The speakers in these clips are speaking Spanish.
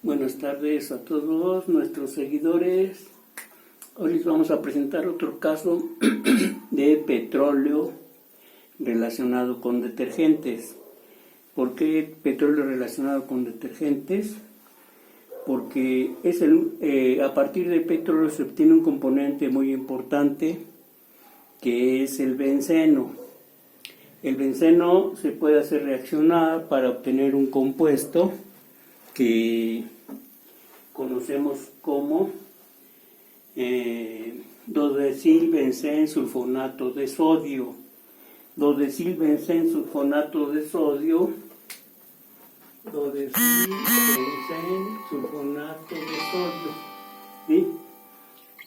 Buenas tardes a todos nuestros seguidores. Hoy les vamos a presentar otro caso de petróleo relacionado con detergentes. ¿Por qué petróleo relacionado con detergentes? Porque a partir del petróleo se obtiene un componente muy importante que es el benceno. El benceno se puede hacer reaccionar para obtener un compuesto que conocemos como 2-desil-benzen-sulfonato de sodio. 2-desil-benzen-sulfonato de sodio. 2-desil-benzen-sulfonato de sodio. ¿Sí?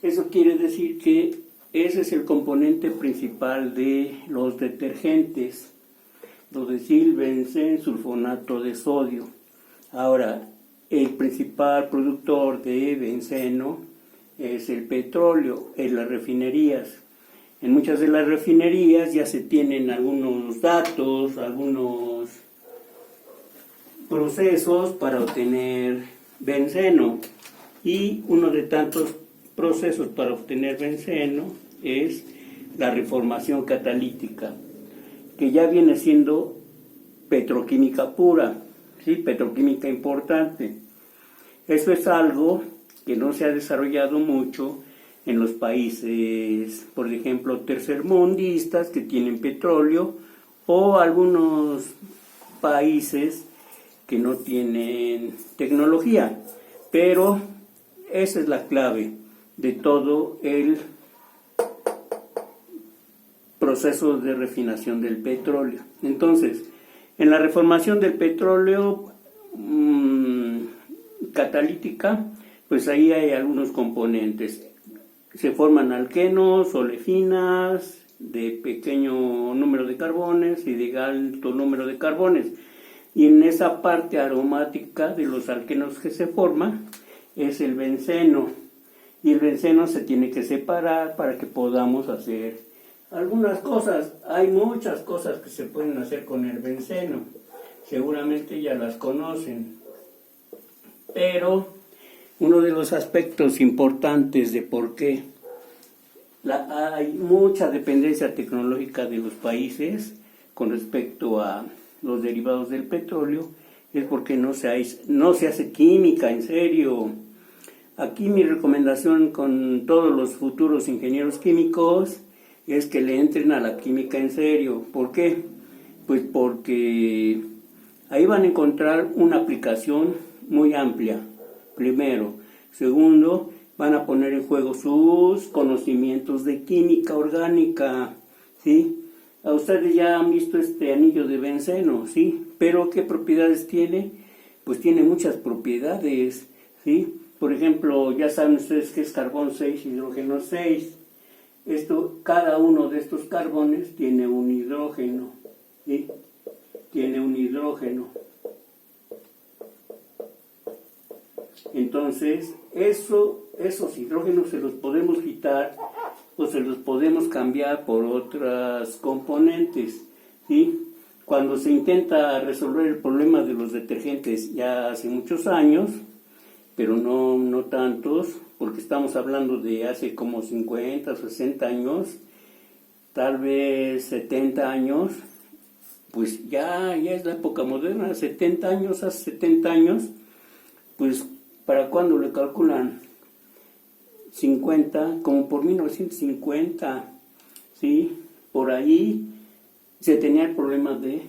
Eso quiere decir que ese es el componente principal de los detergentes. 2-desil-benzen-sulfonato de sodio. Ahora, el principal productor de benceno es el petróleo en las refinerías. En muchas de las refinerías ya se tienen algunos datos, algunos procesos para obtener benceno. Y uno de tantos procesos para obtener benceno es la reformación catalítica, que ya viene siendo petroquímica pura. ¿Sí? Petroquímica importante. Eso es algo que no se ha desarrollado mucho en los países, por ejemplo, tercermundistas que tienen petróleo, o algunos países que no tienen tecnología. Pero esa es la clave de todo el proceso de refinación del petróleo. Entonces, en la reformación del petróleo catalítica, pues ahí hay algunos componentes. Se forman alquenos, olefinas, de pequeño número de carbones y de alto número de carbones. Y en esa parte aromática de los alquenos que se forman es el benceno. Y el benceno se tiene que separar para que podamos hacer algunas cosas. Hay muchas cosas que se pueden hacer con el benceno, seguramente ya las conocen, pero uno de los aspectos importantes de por qué hay mucha dependencia tecnológica de los países con respecto a los derivados del petróleo es porque no se hace química en serio. Aquí mi recomendación con todos los futuros ingenieros químicos es que le entren a la química en serio. ¿Por qué? Pues porque ahí van a encontrar una aplicación muy amplia, primero. Segundo, van a poner en juego sus conocimientos de química orgánica, ¿sí? A ustedes ya han visto este anillo de benceno, ¿sí? Pero ¿qué propiedades tiene? Pues tiene muchas propiedades, ¿sí? Por ejemplo, ya saben ustedes que es carbón 6, hidrógeno 6. Cada uno de estos carbones tiene un hidrógeno, ¿sí? Tiene un hidrógeno. Entonces, esos hidrógenos se los podemos quitar o se los podemos cambiar por otras componentes, ¿sí? Cuando se intenta resolver el problema de los detergentes ya hace muchos años, pero no tantos, porque estamos hablando de hace como 50, 60 años, tal vez 70 años, pues ya es la época moderna, hace 70 años, pues ¿para cuándo le calculan? 50, como por 1950, ¿sí? Por ahí se tenía el problema de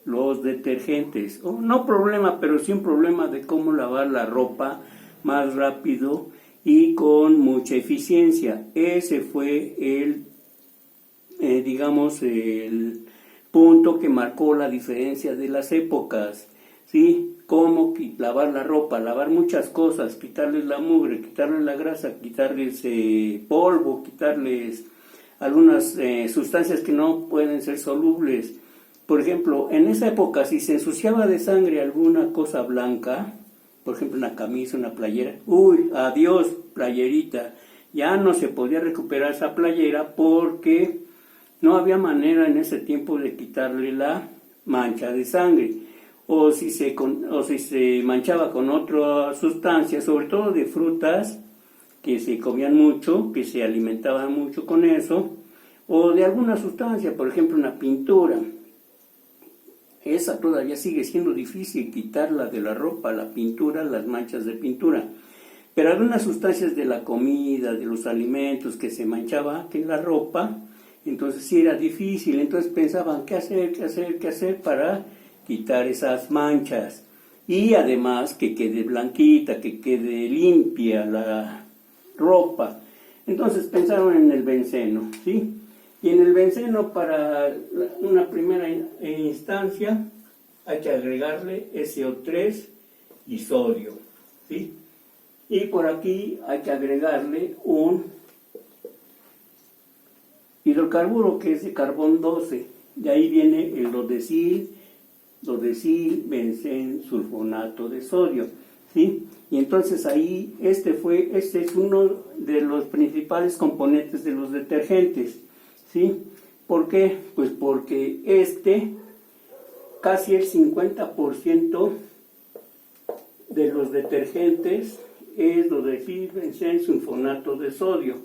los detergentes, no problema, pero sí un problema de cómo lavar la ropa más rápido y con mucha eficiencia. Ese fue el punto que marcó la diferencia de las épocas, ¿sí? Cómo lavar la ropa, lavar muchas cosas, quitarles la mugre, quitarles la grasa, quitarles polvo, quitarles algunas sustancias que no pueden ser solubles. Por ejemplo, en esa época, si se ensuciaba de sangre alguna cosa blanca, por ejemplo una camisa, una playera, adiós playerita, ya no se podía recuperar esa playera porque no había manera en ese tiempo de quitarle la mancha de sangre. o si se manchaba con otra sustancia, sobre todo de frutas que se comían mucho, que se alimentaban mucho con eso, o de alguna sustancia, por ejemplo una pintura. Esa todavía sigue siendo difícil quitarla de la ropa, la pintura, las manchas de pintura. Pero algunas sustancias de la comida, de los alimentos que se manchaba en la ropa, entonces sí era difícil. Entonces pensaban qué hacer para quitar esas manchas. Y además que quede blanquita, que quede limpia la ropa. Entonces pensaron en el benceno, ¿sí? Y en el benceno, para una primera instancia, hay que agregarle SO3 y sodio, ¿sí? Y por aquí hay que agregarle un hidrocarburo que es de carbón 12. De ahí viene el dodecilbenzensulfonato de sodio, ¿sí? Y entonces ahí este es uno de los principales componentes de los detergentes, ¿sí? ¿Por qué? Pues porque casi el 50% de los detergentes es dodecilbenzensulfonato de sodio,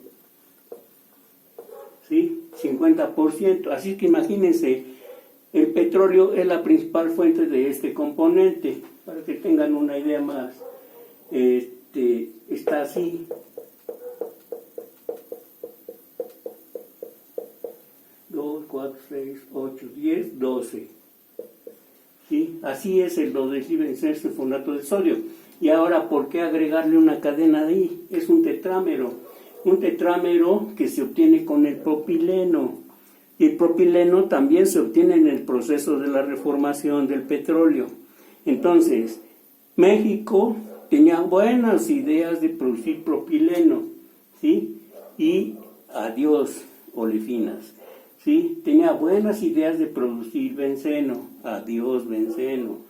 ¿sí? 50%. Así que imagínense, el petróleo es la principal fuente de este componente. Para que tengan una idea más, está así. 2, 4, 6, 8, 10, 12. ¿Sí? Así es el dodecilbenzensulfonato de sodio. Y ahora, ¿por qué agregarle una cadena ahí? Es un tetrámero que se obtiene con el propileno. Y el propileno también se obtiene en el proceso de la reformación del petróleo. Entonces, México tenía buenas ideas de producir propileno, ¿sí? Y adiós, olefinas, ¿sí? Tenía buenas ideas de producir benceno, adiós, benceno.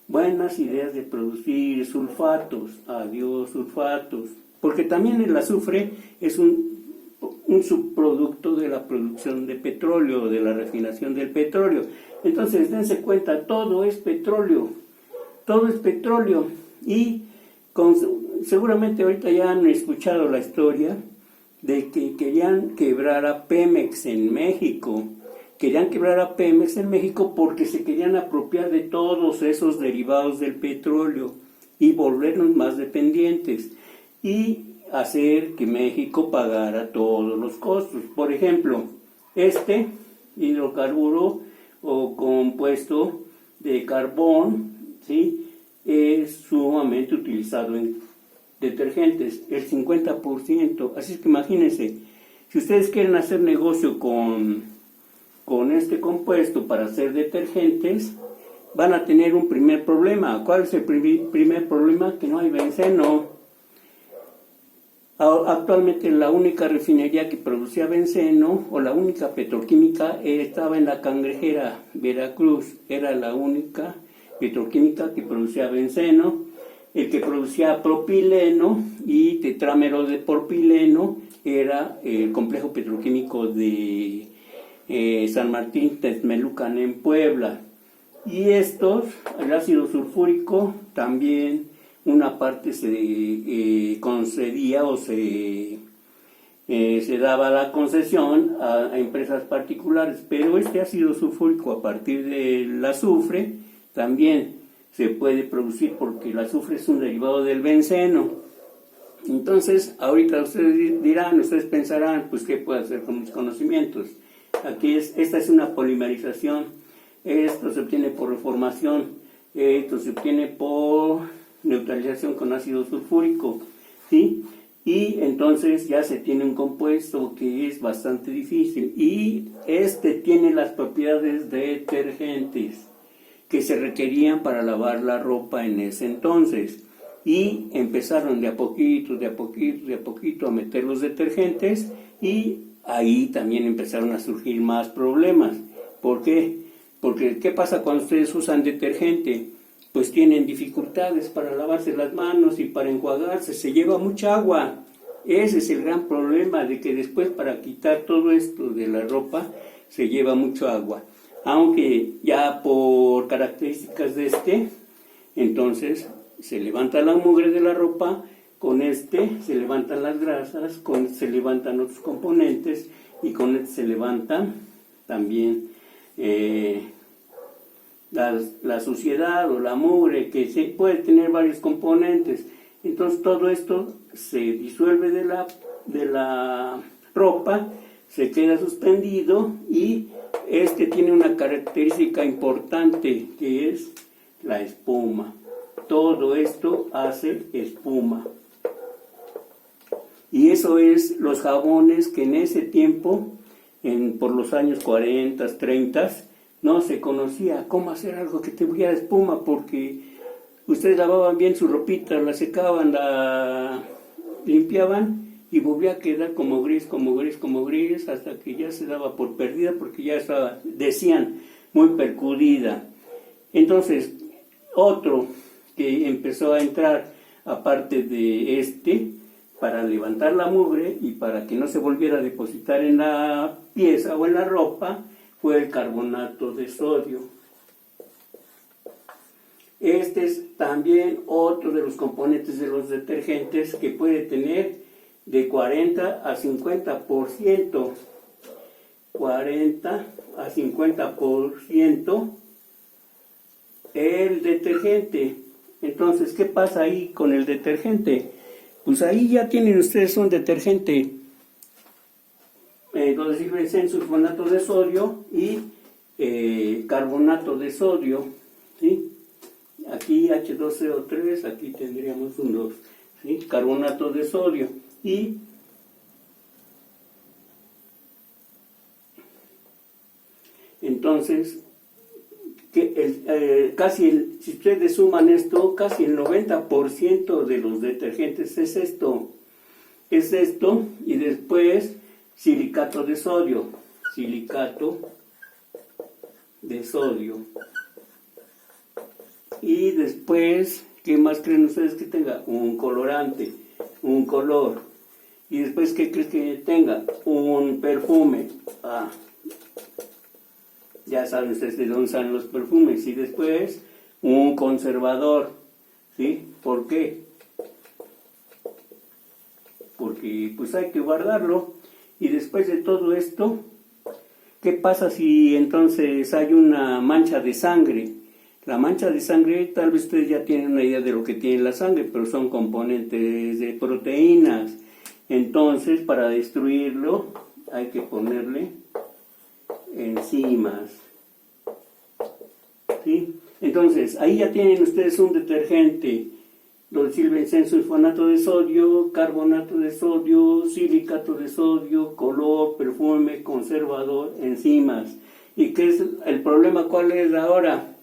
Buenas ideas de producir sulfatos, adiós, sulfatos. Porque también el azufre es un subproducto de la producción de petróleo, de la refinación del petróleo. Entonces, dense cuenta, todo es petróleo. Y seguramente ahorita ya han escuchado la historia de que querían quebrar a Pemex en México. Querían quebrar a Pemex en México porque se querían apropiar de todos esos derivados del petróleo y volvernos más dependientes y hacer que México pagara todos los costos. Por ejemplo, este hidrocarburo o compuesto de carbón, ¿sí?, es sumamente utilizado en detergentes, el 50%. Así que imagínense, si ustedes quieren hacer negocio con este compuesto para hacer detergentes, van a tener un primer problema. ¿Cuál es el primer problema? Que no hay benceno. Actualmente la única refinería que producía benceno, o la única petroquímica, estaba en La Cangrejera, Veracruz. Era la única petroquímica que producía benceno. El que producía propileno y tetrámero de propileno era el complejo petroquímico de San Martín Texmelucan en Puebla. Y estos, el ácido sulfúrico, también una parte se concedía o se daba la concesión a empresas particulares, pero este ácido sulfúrico, a partir del azufre, también se puede producir, porque el azufre es un derivado del benceno. Entonces, ahorita ustedes pensarán, pues, ¿qué puedo hacer con mis conocimientos? Esta es una polimerización. Esto se obtiene por reformación. Esto se obtiene por neutralización con ácido sulfúrico, ¿sí? Y entonces ya se tiene un compuesto que es bastante difícil. Y tiene las propiedades detergentes que se requerían para lavar la ropa en ese entonces. Y empezaron de a poquito a meter los detergentes, y ahí también empezaron a surgir más problemas. ¿Por qué? Porque ¿qué pasa cuando ustedes usan detergente? Pues tienen dificultades para lavarse las manos y para enjuagarse, se lleva mucha agua. Ese es el gran problema, de que después, para quitar todo esto de la ropa, se lleva mucho agua. aunque ya por características de entonces se levanta la mugre de la ropa, con se levantan las grasas, se levantan otros componentes y con se levantan también la suciedad o la mugre, que puede tener varios componentes. Entonces todo esto se disuelve de la ropa, se queda suspendido y tiene una característica importante, que es la espuma. Todo esto hace espuma. Y eso es los jabones que en ese tiempo, por los años 40, 30, no se conocía cómo hacer algo que tuviera espuma, porque ustedes lavaban bien su ropita, la secaban, la limpiaban y volvía a quedar como gris, hasta que ya se daba por perdida, porque ya estaba, decían, muy percudida. Entonces, otro que empezó a entrar, aparte de para levantar la mugre y para que no se volviera a depositar en la pieza o en la ropa, fue el carbonato de sodio. Este es también otro de los componentes de los detergentes que puede tener de 40 a 50%. 40 a 50% el detergente. Entonces, ¿qué pasa ahí con el detergente? Pues ahí ya tienen ustedes un detergente donde sirve sulfonato de sodio y carbonato de sodio, ¿sí? Aquí H2CO3, aquí tendríamos un 2, ¿sí? Carbonato de sodio. Y entonces, si ustedes suman esto, casi el 90% de los detergentes es esto, y después silicato de sodio, y después, ¿qué más creen ustedes que tenga? Un colorante, un color, y después, ¿qué crees que tenga? Un perfume. Ya saben ustedes de dónde salen los perfumes. Y después, un conservador, ¿sí? ¿Por qué? Porque pues hay que guardarlo. Y después de todo esto, ¿qué pasa si entonces hay una mancha de sangre? La mancha de sangre, tal vez ustedes ya tienen una idea de lo que tiene la sangre, pero son componentes de proteínas. Entonces, para destruirlo, hay que ponerle enzimas, ¿sí? Entonces, ahí ya tienen ustedes un detergente, donde sirve sulfonato de sodio, carbonato de sodio, silicato de sodio, color, perfume, conservador, enzimas. ¿Y qué es el problema? ¿Cuál es ahora?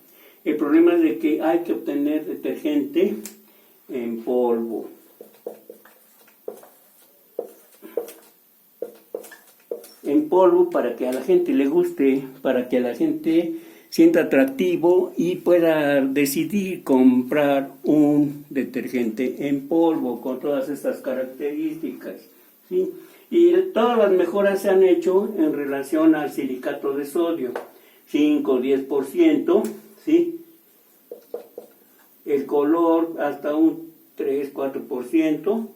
El problema es de que hay que obtener detergente en polvo. En polvo, para que a la gente le guste, para que a la gente sienta atractivo y pueda decidir comprar un detergente en polvo con todas estas características, ¿sí? Y todas las mejoras se han hecho en relación al silicato de sodio, 5-10%, ¿sí? El color hasta un 3-4%,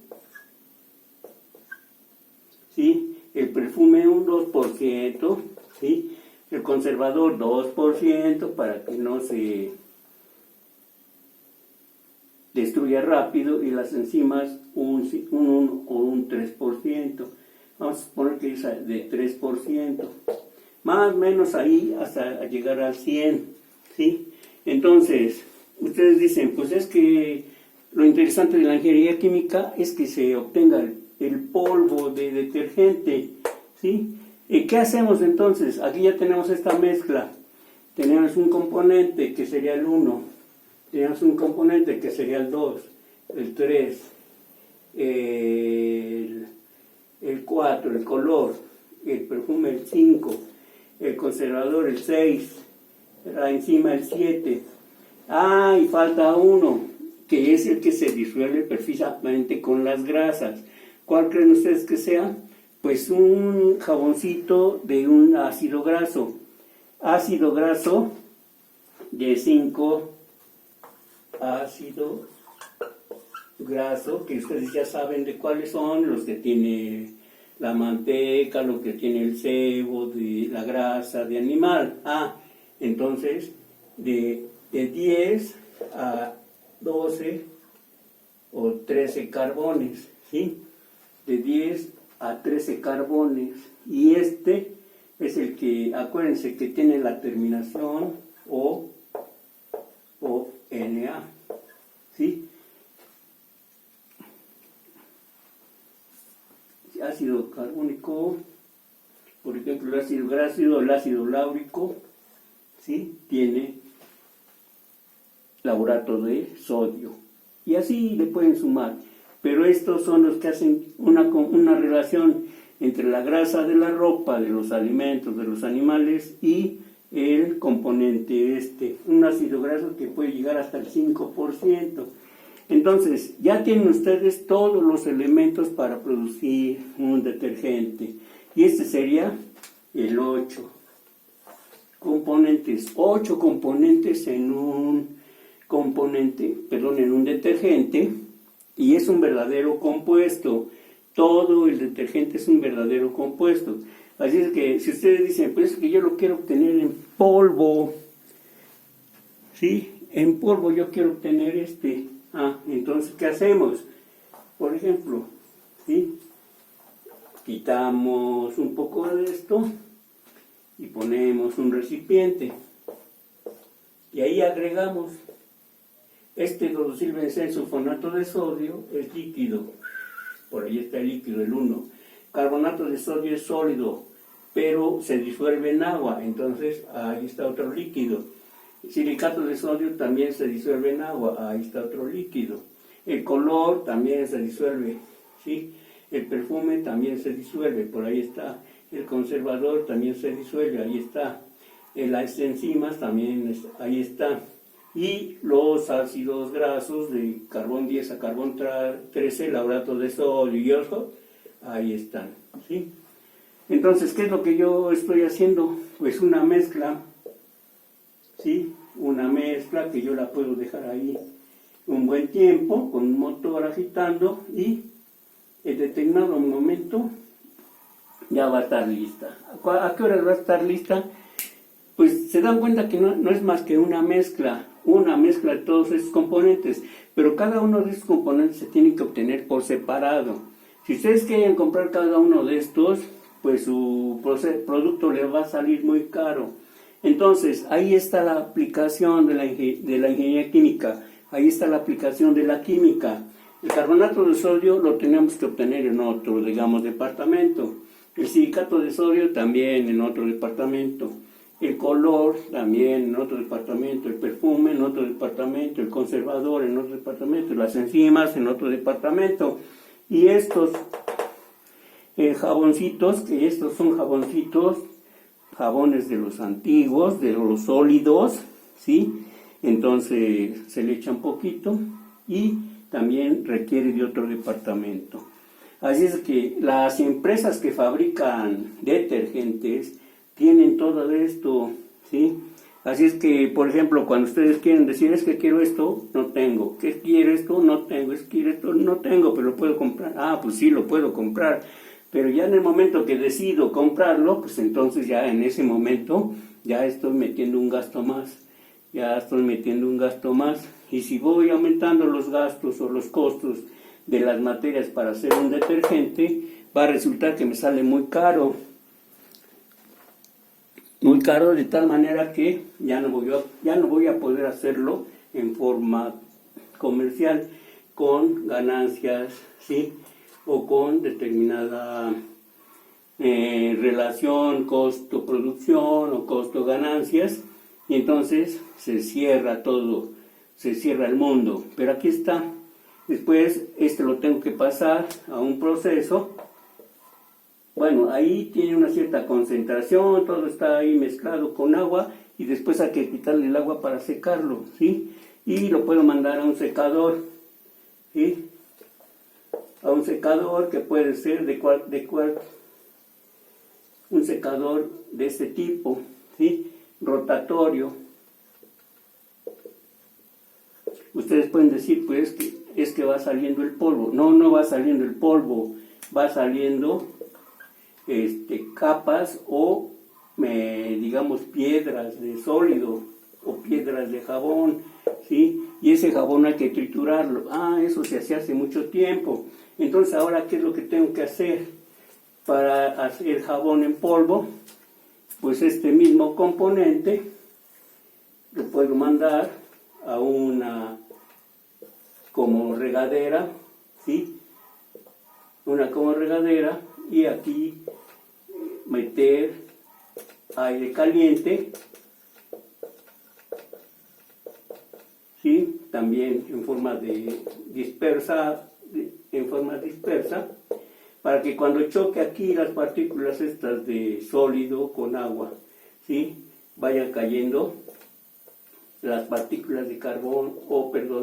¿sí? El perfume un 2%, ¿sí? El conservador 2%, para que no se destruya rápido, y las enzimas un 1 o un 3%. Vamos a suponer que es de 3%, más o menos ahí hasta llegar al 100, ¿sí? Entonces, ustedes dicen, pues es que lo interesante de la ingeniería química es que se obtenga el polvo de detergente, ¿sí? ¿Y qué hacemos entonces? Aquí ya tenemos esta mezcla. Tenemos un componente que sería el 1, tenemos un componente que sería el 2, el 3, el 4, el color, el perfume el 5, el conservador el 6, la enzima el 7. Y falta uno, que es el que se disuelve perfectamente con las grasas. ¿Cuál creen ustedes que sea? Pues un jaboncito de un ácido graso. ácido graso de 5, ácido graso, que ustedes ya saben de cuáles son, los que tiene la manteca, lo que tiene el sebo, de la grasa de animal. Entonces, de 10 a 12 o 13 carbones, ¿sí? De 10 a 13 carbones. Y este es el que, acuérdense, que tiene la terminación O Na, ¿sí? Ácido carbónico, por ejemplo, el ácido graso, el ácido láurico, ¿sí? Tiene laborato de sodio. Y así le pueden sumar. Pero estos son los que hacen una relación entre la grasa de la ropa, de los alimentos, de los animales y el componente un ácido graso que puede llegar hasta el 5%. Entonces, ya tienen ustedes todos los elementos para producir un detergente. Y este sería el 8 componentes. 8 componentes en un en un detergente, y es un verdadero compuesto. Todo el detergente es un verdadero compuesto. Así es que si ustedes dicen, pues es que yo lo quiero obtener en polvo, ¿sí? En polvo yo quiero obtener entonces, ¿qué hacemos? Por ejemplo, ¿sí? Quitamos un poco de esto y ponemos un recipiente. Y ahí agregamos este 2-silbencensulfonato de sodio, es líquido. Por ahí está el líquido, el 1. Carbonato de sodio es sólido, pero se disuelve en agua. Entonces, ahí está otro líquido. Silicato de sodio también se disuelve en agua, ahí está otro líquido. El color también se disuelve, ¿sí? El perfume también se disuelve, por ahí está. El conservador también se disuelve, ahí está. Las enzimas también, ahí está. Y los ácidos grasos de carbón 10 a carbón 13, laborato de sodio y ojo, ahí están, ¿sí? Entonces, ¿qué es lo que yo estoy haciendo? Pues una mezcla, ¿sí? Una mezcla que yo la puedo dejar ahí un buen tiempo con un motor agitando y en determinado momento ya va a estar lista. ¿A qué hora va a estar lista? Pues se dan cuenta que no es más que una mezcla de todos esos componentes, pero cada uno de esos componentes se tiene que obtener por separado. Si ustedes quieren comprar cada uno de estos, pues su producto les va a salir muy caro. Entonces, ahí está la aplicación de la ingeniería química, ahí está la aplicación de la química. El carbonato de sodio lo tenemos que obtener en otro, digamos, departamento. El silicato de sodio también en otro departamento. El color también en otro departamento. El perfume en otro departamento. El conservador en otro departamento. Las enzimas en otro departamento. Y estos jaboncitos, que estos son jabones de los antiguos, de los sólidos, ¿sí? Entonces se le echa un poquito y también requiere de otro departamento. Así es que las empresas que fabrican detergentes tienen todo esto, ¿sí? Así es que, por ejemplo, cuando ustedes quieren decir, es que quiero esto, no tengo. ¿Qué quiero esto? No tengo. Es que quiero esto, no tengo, pero lo puedo comprar. Pues sí, lo puedo comprar. Pero ya en el momento que decido comprarlo, pues entonces ya en ese momento ya estoy metiendo un gasto más. Y si voy aumentando los gastos o los costos de las materias para hacer un detergente, va a resultar que me sale muy caro. Muy caro, de tal manera que ya no voy a poder hacerlo en forma comercial con ganancias, ¿sí? O con determinada relación costo-producción o costo-ganancias, y entonces se cierra todo, se cierra el mundo. Pero aquí está. Después lo tengo que pasar a un proceso. Bueno, ahí tiene una cierta concentración, todo está ahí mezclado con agua y después hay que quitarle el agua para secarlo, ¿sí? Y lo puedo mandar a un secador, ¿sí? A un secador que puede ser un secador de este tipo, ¿sí? rotatorio. Ustedes pueden decir, pues, que es que va saliendo el polvo. No, no va saliendo el polvo, va saliendo capas o, digamos, piedras de sólido o piedras de jabón, ¿sí? Y ese jabón hay que triturarlo. Eso se hacía hace mucho tiempo. Entonces, ahora, ¿qué es lo que tengo que hacer para hacer jabón en polvo? Pues este mismo componente lo puedo mandar a una como regadera, ¿sí? Una como regadera, y aquí meter aire caliente, ¿sí? También en forma dispersa, para que cuando choque aquí las partículas estas de sólido con agua, ¿sí? Vayan cayendo las partículas de carbón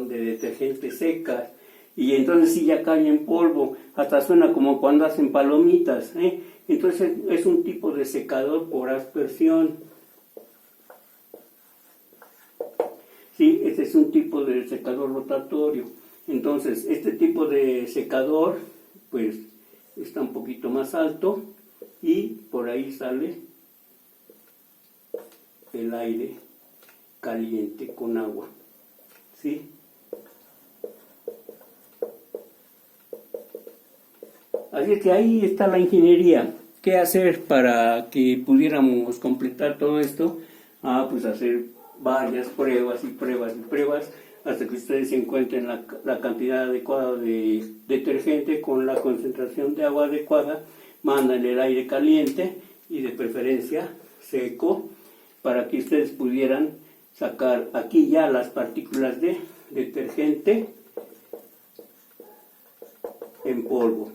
de detergente secas, y entonces sí ya cae en polvo, hasta suena como cuando hacen palomitas, ¿eh? Entonces es un tipo de secador por aspersión. Sí, este es un tipo de secador rotatorio. Entonces este tipo de secador pues está un poquito más alto y por ahí sale el aire caliente con agua, ¿sí? Así es que ahí está la ingeniería. ¿Qué hacer para que pudiéramos completar todo esto? Pues hacer varias pruebas y pruebas y pruebas hasta que ustedes encuentren la cantidad adecuada de detergente con la concentración de agua adecuada. Mandan el aire caliente y de preferencia seco para que ustedes pudieran sacar aquí ya las partículas de detergente en polvo.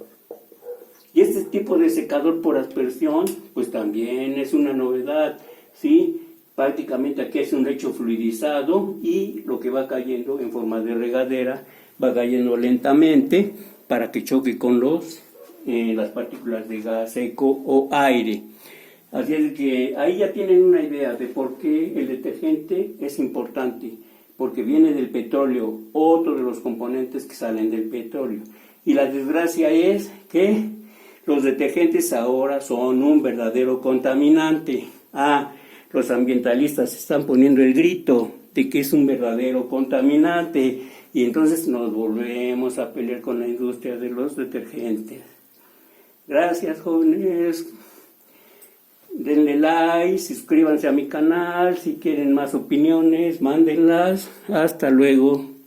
Y este tipo de secador por aspersión pues también es una novedad, ¿sí? Prácticamente aquí es un lecho fluidizado y lo que va cayendo en forma de regadera va cayendo lentamente para que choque con las partículas de gas seco o aire. Así es que ahí ya tienen una idea de por qué el detergente es importante, porque viene del petróleo, otro de los componentes que salen del petróleo. Y la desgracia es que los detergentes ahora son un verdadero contaminante. Los ambientalistas están poniendo el grito de que es un verdadero contaminante, y entonces nos volvemos a pelear con la industria de los detergentes. Gracias, jóvenes. Denle like, suscríbanse a mi canal, si quieren más opiniones, mándenlas. Hasta luego.